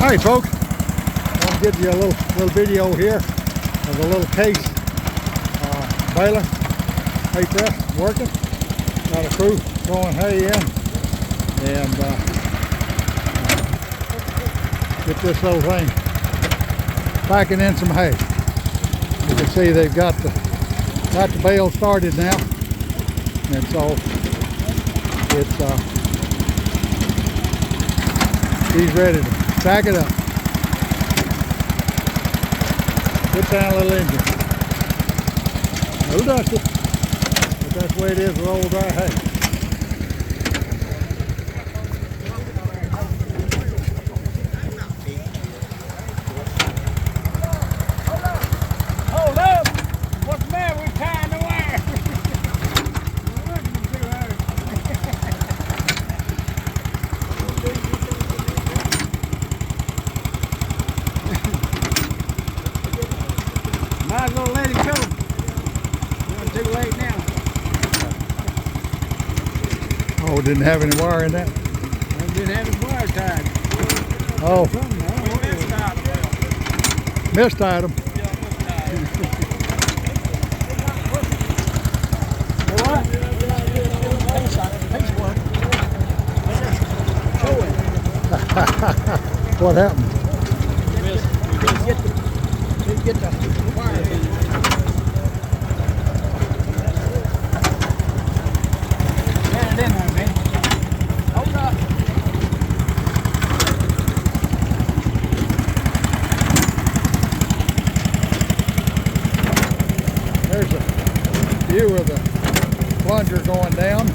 Alright folks, I'll give you a little video here of a little case baler, hay press working. Got a crew throwing hay in and get this little thing packing in some hay. You can see they've got the bale started now, and so it's he's ready to pack it up. Good sound little engine. A little dusty, but that's the way it is with old dry hay. Hold up! What's the matter? We're tying the wire. Might as well let it go. It's too late now. Oh, didn't have any wire in that? I didn't have his wire tied. Oh, Something. mistied them. What? What happened? Didn't get the wire. Get it in there, man. Hold up. There's a view of the plunger going down.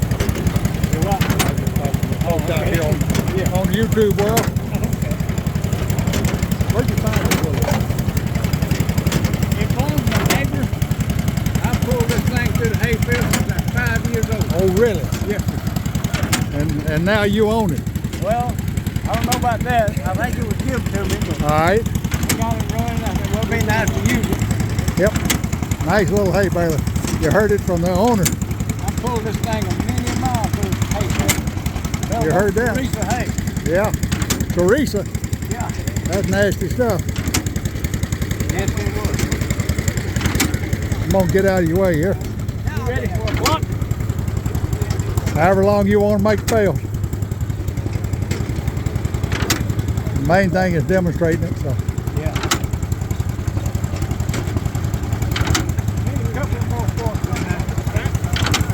You're right. Down here on YouTube world. Where'd you find this little? It phones my neighbor. I pulled this thing through the hay field since I was 5 years old. Oh, really? Yes, sir. And now you own it. Well, I don't know about that. I think it was given to me, but All right. I got it running. I said, well, it'd be nice to use it. Yep. Nice little hay baler. You heard it from the owner. I pulled this thing a million miles through the hay field. Well, You heard that? Teresa hay. Yeah. Teresa. Yeah. That's nasty stuff. Yes, it was. I'm gonna get out of your way here. You ready for a block? However long you want to make the bales. The main thing is demonstrating it. So Yeah. Maybe a couple more forks on that.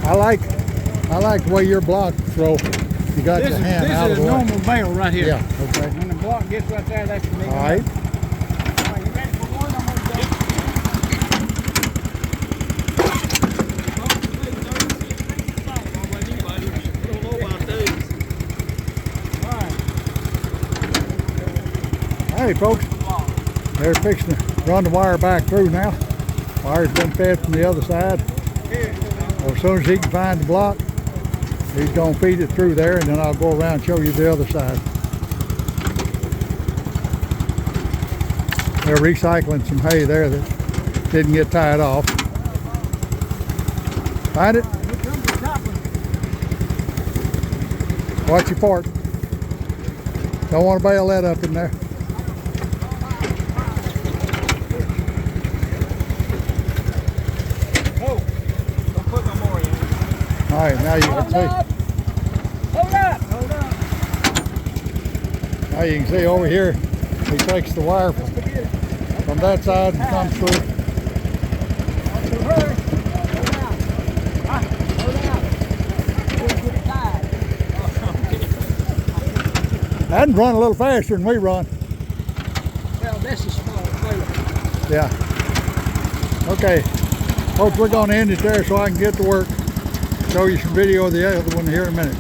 I like the way your block throw. You got your hand out of This the is a way. normal bale right here. Yeah. Okay. When the block gets right there, that's the big All right. All right, you ready for one? I'm gonna go. Hey folks, they're fixing to run the wire back through now. Wire's been fed from the other side. Well, as soon as he can find the block, he's gonna feed it through there, and then I'll go around and show you the other side. They're recycling some hay there that didn't get tied off. Find it? Here comes the top one. Watch your fork. Don't want to bail that up in there. Oh, don't put no more in. All right, now you can Hold see. up. Hold up. Hold up. Now you can see over here, he takes the wire from that side and comes through. Don't you hurry. Hold out. Hold out. We'll get it tied. I can run a little faster than we run. Well, this is small. Yeah. Okay. Folks, we're going to end it there so I can get to work. Show you some video of the other one here in a minute.